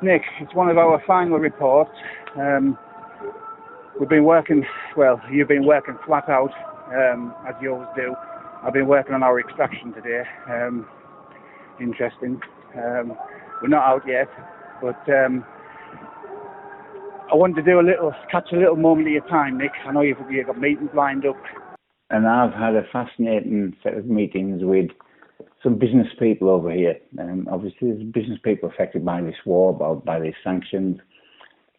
Nick, it's one of our final reports. We've been working, well, you've been working flat out, as you always do. I've been working on our extraction today. Interesting. We're not out yet, but I wanted to catch a little moment of your time, Nick. I know you've got meetings lined up. And I've had a fascinating set of meetings with some business people over here. Obviously, there's business people affected by this war, by these sanctions.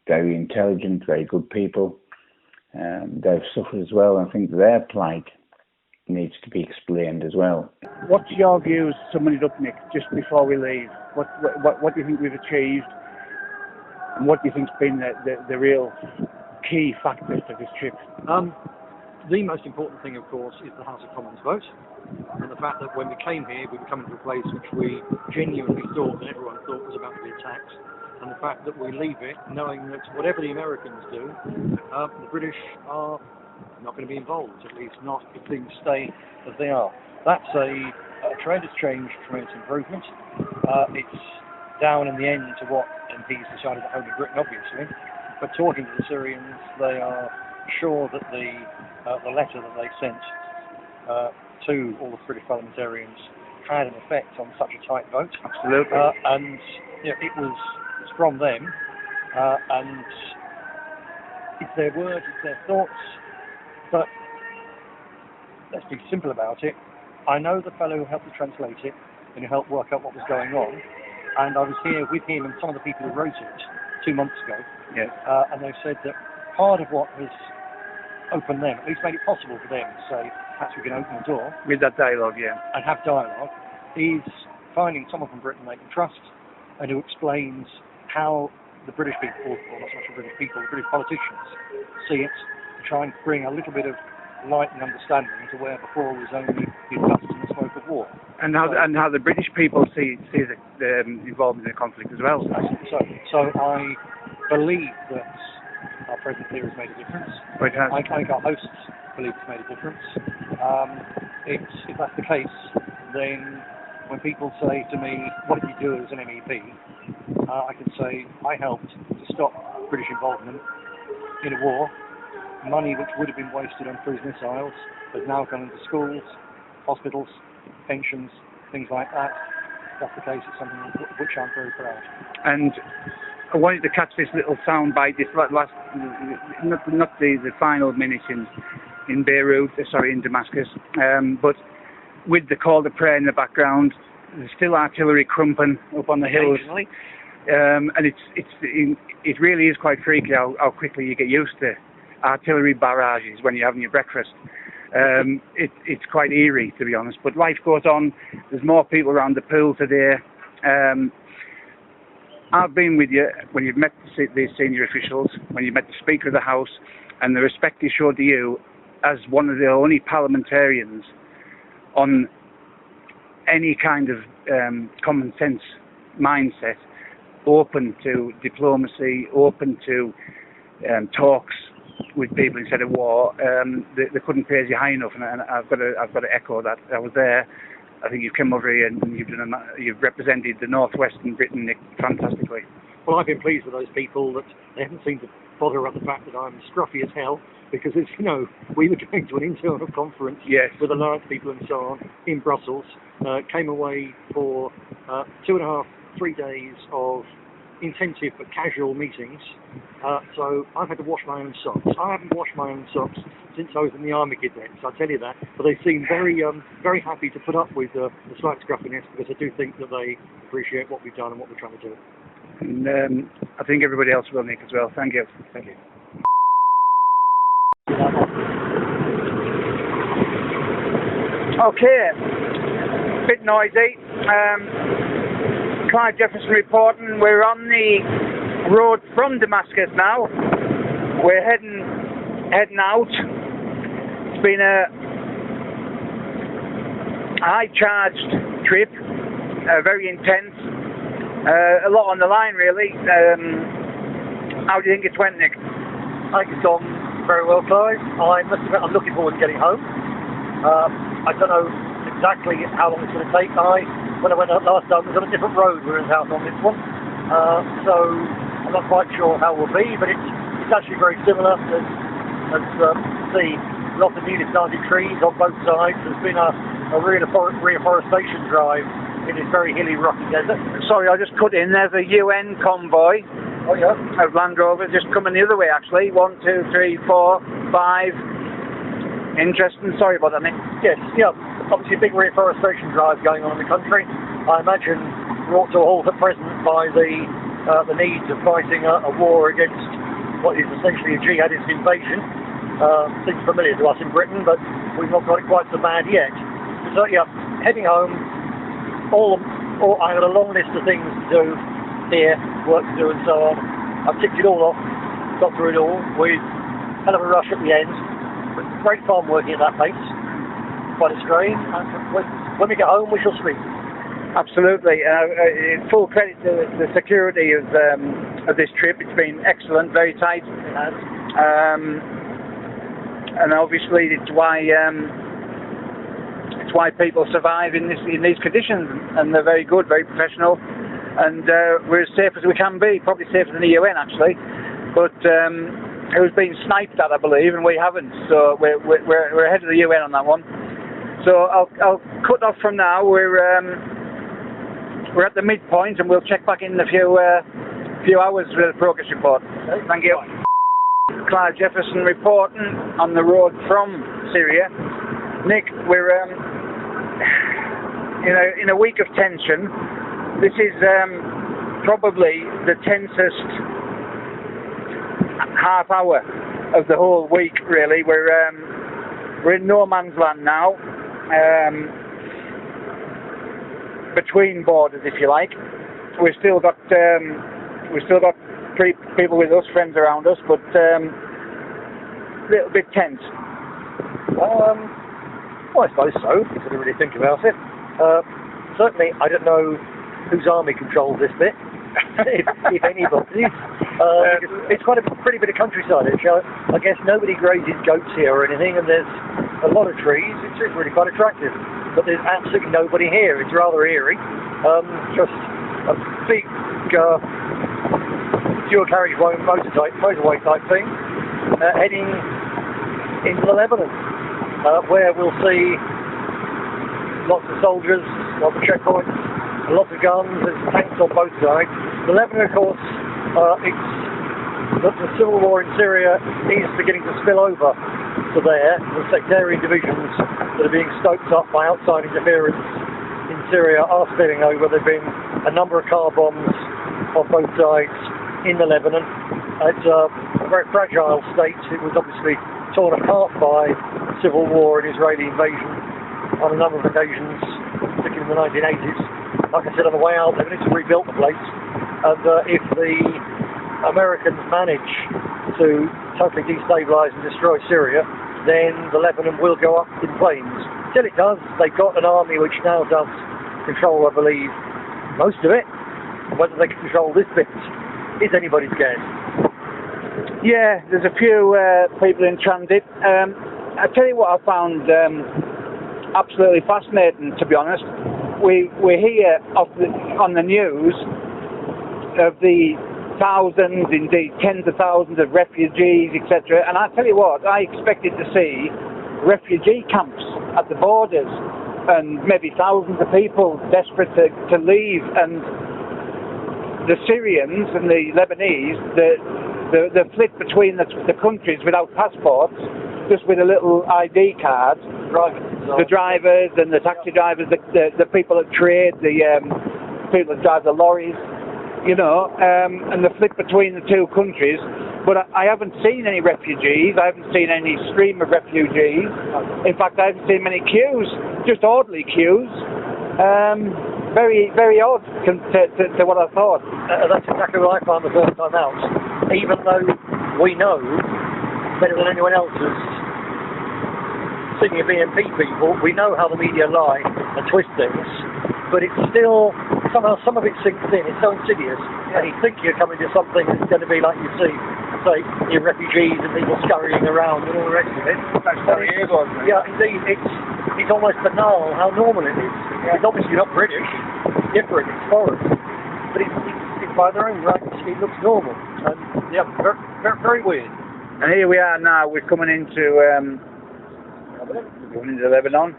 Very intelligent, very good people. They've suffered as well. I think their plight needs to be explained as well. What's your views, summing it up, Nick, just before we leave? What do you think we've achieved? And what do you think's been the real key factors to this trip? The most important thing, of course, is the House of Commons vote, and the fact that when we came here, we were coming to a place which we genuinely thought and everyone thought was about to be attacked, and the fact that we leave it knowing that whatever the Americans do, the British are not going to be involved, at least not if things stay as they are. That's a tremendous change, tremendous improvement. It's down in the end to what MPs decided at home in Britain, obviously, but talking to the Syrians, they are sure that the letter that they sent to all the British parliamentarians had an effect on such a tight vote. Absolutely. And it's from them, and it's their words, it's their thoughts, but let's be simple about it. I know the fellow who helped to translate it and who helped work out what was going on, and I was here with him and some of the people who wrote it 2 months ago. Yes. And they said that part of what has opened them, at least made it possible for them to say, perhaps we can open the door. With that dialogue, yeah. And have dialogue, is finding someone from Britain they can trust and who explains how the British people, or not so much the British people, the British politicians see it, to try and bring a little bit of light and understanding to where before was only the dust and the smoke of war. And how the British people see the involvement in the conflict as well. So I believe that our presence here has made a difference. It has. I think our hosts believe it's made a difference. If that's the case, then when people say to me, what did you do as an MEP? I can say, I helped to stop British involvement in a war. Money which would have been wasted on cruise missiles has now gone into schools, hospitals, pensions, things like that. If that's the case, it's something of which I'm very proud. And I wanted to catch this little sound bite, this last, not the final minute in Beirut, in Damascus, but with the call to prayer in the background, there's still artillery crumping up on the hills. And it really is quite freaky how quickly you get used to artillery barrages when you're having your breakfast. It's quite eerie, to be honest, but life goes on. There's more people around the pool today. I've been with you when you've met these senior officials, when you met the Speaker of the House, and the respect he showed to you as one of the only parliamentarians on any kind of common sense mindset, open to diplomacy, open to talks with people instead of war. They couldn't praise you high enough, and I've got to echo that. I was there. I think you've come over here and you've represented the northwestern Britain fantastically. Well, I've been pleased with those people that they haven't seemed to bother about the fact that I'm scruffy as hell, because as you know, we were going to an internal conference with alliance people and so on in Brussels. Came away for 2.5, 3 days of intensive but casual meetings, so I've had to wash my own socks. I haven't washed my own socks since I was in the army cadets, I'll tell you that, but they seem very very happy to put up with the slight scruffiness, because I do think that they appreciate what we've done and what we're trying to do. And I think everybody else will, Nick, as well. Thank you. Thank you. Okay, bit noisy. Clive Jefferson reporting. We're on the road from Damascus now. We're heading out. It's been a high-charged trip, very intense, a lot on the line really. How do you think it's went, Nick? I think it's gone very well, Clive. I must admit, I'm looking forward to getting home. I don't know exactly how long it's going to take. When I went out last time, it was on a different road. We were in house on this one. So I'm not quite sure how it will be, but it's actually very similar. There's see lots of newly planted trees on both sides. There's been a reforestation drive in this very hilly, rocky desert. Sorry, I just cut in. There's a UN convoy. Oh yeah. Of Land Rovers just coming the other way actually. 1, 2, 3, 4, 5. Interesting. Sorry about that, Nick. Yes, yeah. Obviously a big reforestation drive going on in the country. I imagine brought to a halt at present by the needs of fighting a war against what is essentially a jihadist invasion. Seems familiar to us in Britain, but we've not got it quite so bad yet. So yeah, heading home. I had a long list of things to do here, work to do and so on. I've ticked it all off, got through it all with a hell of a rush at the end. But great fun working at that pace. Quite a strain. And when we get home, we shall speak. Absolutely. Full credit to the security of this trip. It's been excellent, very tight. It has. And obviously it's why people survive in these conditions, and they're very good, very professional, and we're as safe as we can be. Probably safer than the UN actually, but it was being sniped at, I believe, and we haven't. So we're ahead of the UN on that one. So I'll cut off from now. We're at the midpoint, and we'll check back in a few hours with the progress report. Okay. Thank you. Clive Jefferson reporting on the road from Syria. Nick, we're in a week of tension. This is probably the tensest half hour of the whole week, really. We're in no man's land now, between borders, if you like. We've still got people with us, friends around us, but a little bit tense. Well, I suppose so, if you really think about it. Certainly, I don't know whose army controls this bit, if anybody. It's quite a pretty bit of countryside. I guess nobody grazes goats here or anything, and there's a lot of trees. It's really quite attractive. But there's absolutely nobody here. It's rather eerie. Just a big dual carriageway motorway type thing, heading into Lebanon, where we'll see lots of soldiers, lots of checkpoints, lots of guns, there's tanks on both sides. The Lebanon, of course, the civil war in Syria is beginning to spill over to there. The sectarian divisions that are being stoked up by outside interference in Syria are spilling over. There have been a number of car bombs on both sides in the Lebanon. It's a very fragile state. It was obviously torn apart by civil war and Israeli invasion on a number of occasions, particularly in the 1980s. Like I said on the way out, they've need to rebuild the place, and if the Americans manage to totally destabilise and destroy Syria, then the Lebanon will go up in flames. Till it does, they've got an army which now does control, I believe, most of it. Whether they can control this bit is anybody's guess. Yeah, there's a few people in transit. I tell you what I found absolutely fascinating, to be honest. We hear on the news of the thousands, indeed tens of thousands of refugees, etc. And I tell you what, I expected to see refugee camps at the borders and maybe thousands of people desperate to leave. And the Syrians and the Lebanese, the flit between the countries without passports, just with a little ID card. The drivers and the taxi drivers, the people that trade, the people that drive the lorries, and the flit between the two countries. But I haven't seen any refugees. I haven't seen any stream of refugees. In fact, I haven't seen many queues, just orderly queues. Very, very odd to what I thought. That's exactly what I found the first time out. Even though we know better than anyone else as senior BNP people, we know how the media lie and twist things, but it's still, somehow some of it sinks in. It's so insidious, and you think you're coming to something that's going to be like you see, say, your refugees and people scurrying around and all the rest of it. Yeah, indeed, it's almost banal how normal it is. It's obviously not British, it's different, it's foreign, but it's by their own rate, it looks normal. And yeah, very weird. And here we are now. We're coming into Lebanon,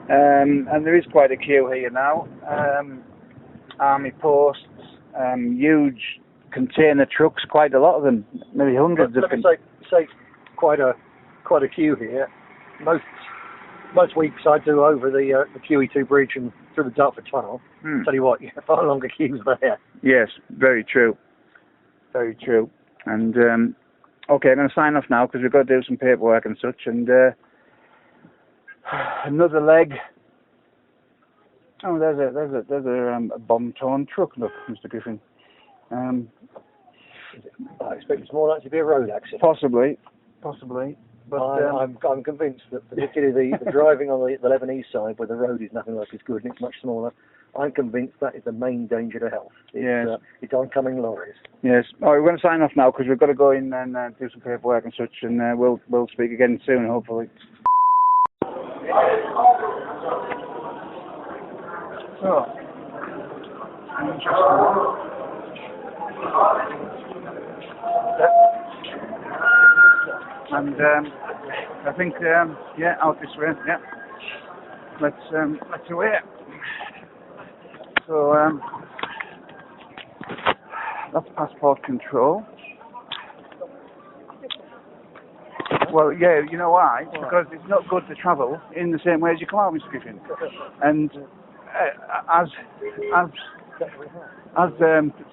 and there is quite a queue here now. Army posts, huge container trucks, quite a lot of them, maybe hundreds of them. Say quite a queue here. Most weeks I do over the QE2 bridge and through the Dartford Tunnel. Tell you what, far longer queues there. Yes, very true. Very true. And okay, I'm going to sign off now because we've got to do some paperwork and such. And another leg. Oh, there's a bomb-torn truck. Look, Mr. Griffin. I expect it's more likely to be a road accident. Possibly. But I'm convinced that particularly the driving on the Lebanese side, where the road is nothing like as good and it's much smaller, I'm convinced that is the main danger to health. It's oncoming lorries. Yes. All right, we're going to sign off now because we've got to go in and do some paperwork and such, and we'll speak again soon, hopefully. So, and I think out this way. Yeah. Let's away. So that's passport control. Well, yeah, you know why? Because it's not good to travel in the same way as you come out, Mr. Griffin. And as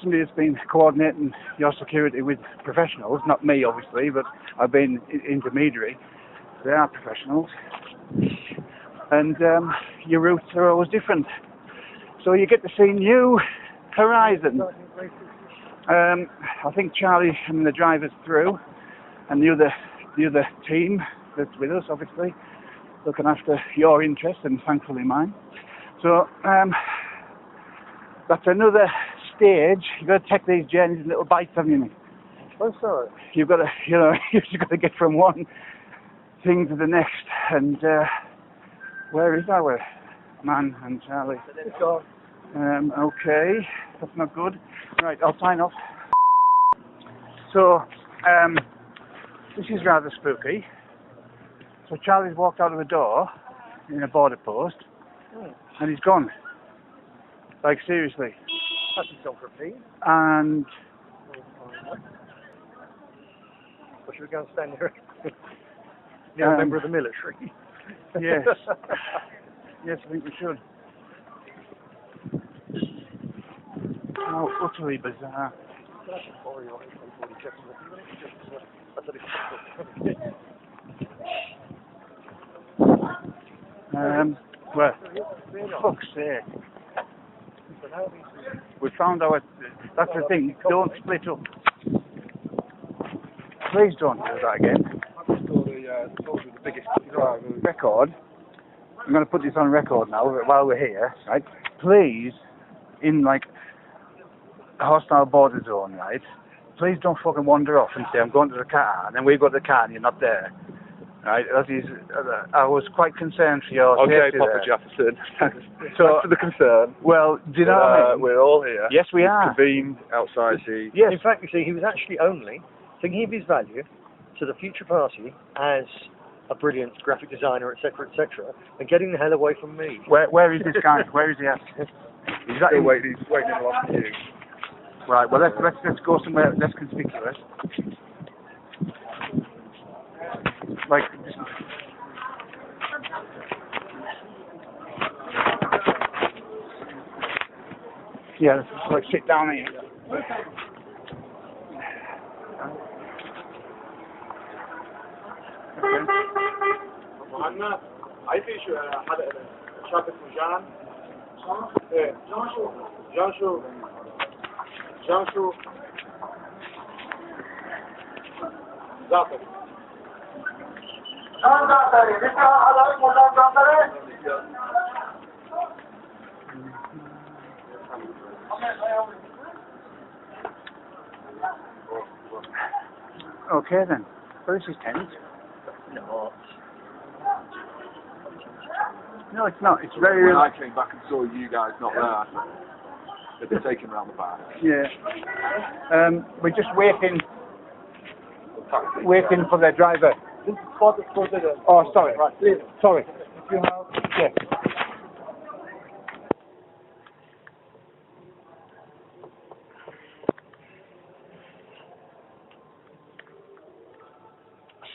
somebody that's been coordinating your security with professionals, not me obviously, but I've been intermediary, they are professionals, and your routes are always different, so you get to see new horizons. I think Charlie and the driver's through, and the other team that's with us, obviously, looking after your interests and thankfully mine. So that's another stage. You've got to take these journeys in little bites, haven't you? I'm sorry. You've got to, you've got to get from one thing to the next. And where is our man and Charlie? It's gone. Okay, that's not good. Right, I'll sign off. So this is rather spooky. So Charlie's walked out of the door in a border post, and he's gone. Like, seriously. That's his geography. And Or should we go and stand there? You're a member of the military. Yes. Yes, I think we should. How utterly bizarre. Well, for fuck's sake. We found our... That's the thing, don't split up. Please don't do that again. Record. I'm going to put this on record now while we're here, right? Please, in like a hostile border zone, right? Please don't fucking wander off and say, I'm going to the car, and then we go to the car and you're not there. Right? That is, I was quite concerned for your safety Papa there. Jefferson. So, Thanks for the concern. Well, do you know what I mean? We're all here. Yes, we are. Convened outside the... Yes. In fact, you see, he was actually only thinking of his value to the future party as a brilliant graphic designer, etc., and getting the hell away from me. Where is this guy? Where is he at? He's still waiting. He's waiting in the last queue. Right. Well, let's go somewhere less conspicuous. Like. Yeah, let's just like sit down here. وعنا هاي في شو حدا شاب اسمه جان ايه جان شو زعتر جان زعتر نسمع على اسمه جان زعتر Okay then. Where's his tent? No. No, it's not. It's very... When I came back and saw you guys not there, They've been taken around the back. Yeah. We're just waiting for their driver. Oh, sorry. Right, sorry. If you have, yes.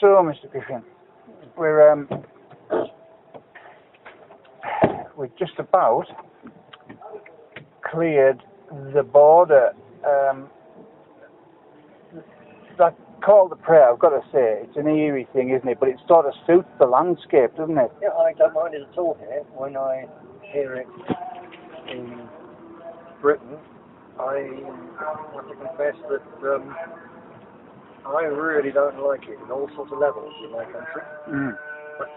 So, Mr. Griffin, we're just about cleared the border. That call to prayer, I've got to say, it's an eerie thing, isn't it? But it sort of suits the landscape, doesn't it? Yeah, I don't mind it at all here. When I hear it in Britain, I have to confess that I really don't like it in all sorts of levels in my country. Mm. But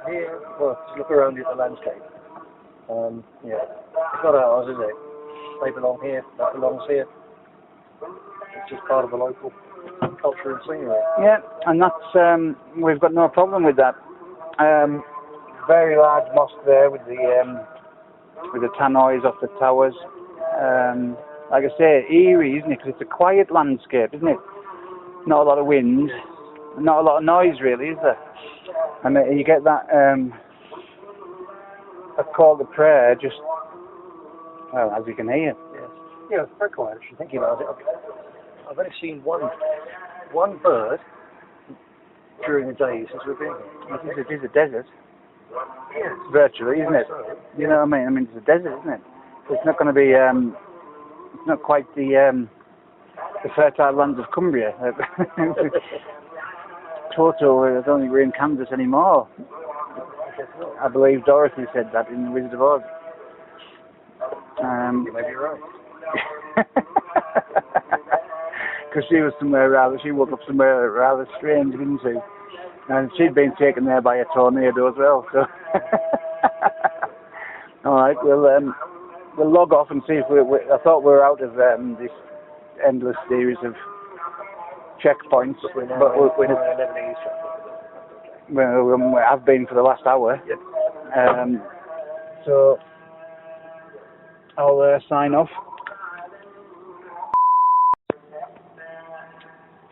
here, well, just look around at the landscape. Yeah, it's not ours, is it? They belong here, that belongs here. It's just part of the local culture and scenery. Yeah, and that's we've got no problem with that. Very large mosque there with the tannoys off the towers. Like I say, eerie, isn't it? Because it's a quiet landscape, isn't it? Not a lot of wind, not a lot of noise, really, is there? And you get that a call to prayer, just well, as you can hear. Yes. Yeah, it's very quiet. Actually, thinking about it, I've only seen one bird during the day since we've been here. It is a desert. Yes. Virtually, isn't it? So, You know what I mean? I mean, it's a desert, isn't it? It's not going to be. It's not quite the fertile lands of Cumbria. Toto, I don't think we're in Kansas anymore. I believe Dorothy said that in The Wizard of Oz. you may be right. Because she was she woke up somewhere rather strange, didn't she? And she'd been taken there by a tornado as well. So, all right, we'll log off and see if I thought we were out of this endless series of checkpoints, but we have been for the last hour. Yep. So I'll sign off.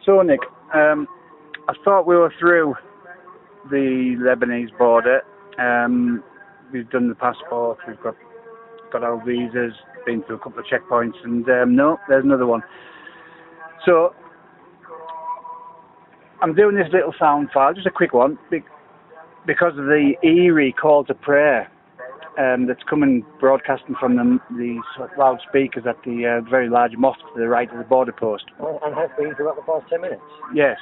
So Nick, I thought we were through the Lebanese border. We've done the passport, we've got our visas, been through a couple of checkpoints, and no, there's another one. So I'm doing this little sound file, just a quick one, because of the eerie call to prayer that's coming broadcasting from the loudspeakers at the very large mosque to the right of the border post. And has been for about the past 10 minutes. Yes.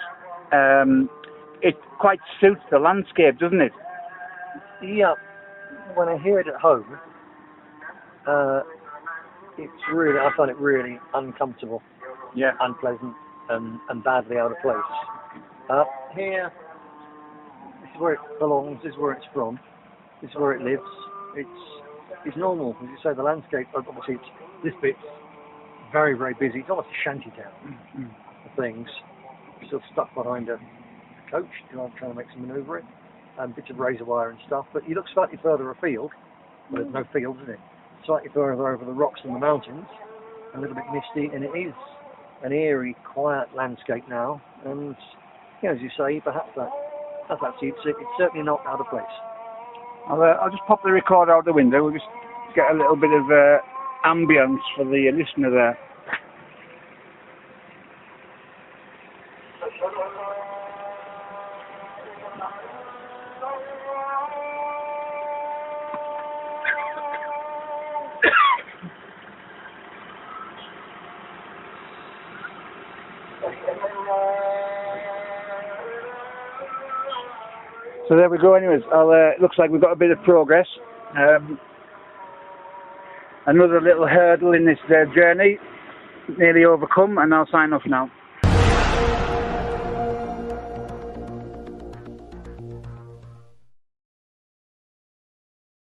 It quite suits the landscape, doesn't it? Yeah. When I hear it at home, I find it really uncomfortable, Yeah. unpleasant, and badly out of place. Here, this is where it belongs, this is where it's from, this is where it lives. It's normal, as you say. The landscape, obviously, this bit's very, very busy. It's almost a shanty town of things. Still stuck behind a coach, trying to make some manoeuvring, and bits of razor wire and stuff. But you look slightly further afield. Well, there's no field, is it? Slightly further over the rocks and the mountains, a little bit misty, and it is an eerie, quiet landscape now. And as you say, perhaps that suits it. It's certainly not out of place. I'll just pop the recorder out the window. We'll just get a little bit of ambience for the listener there. So there we go. Anyways, looks like we've got a bit of progress. Another little hurdle in this journey, nearly overcome, and I'll sign off now.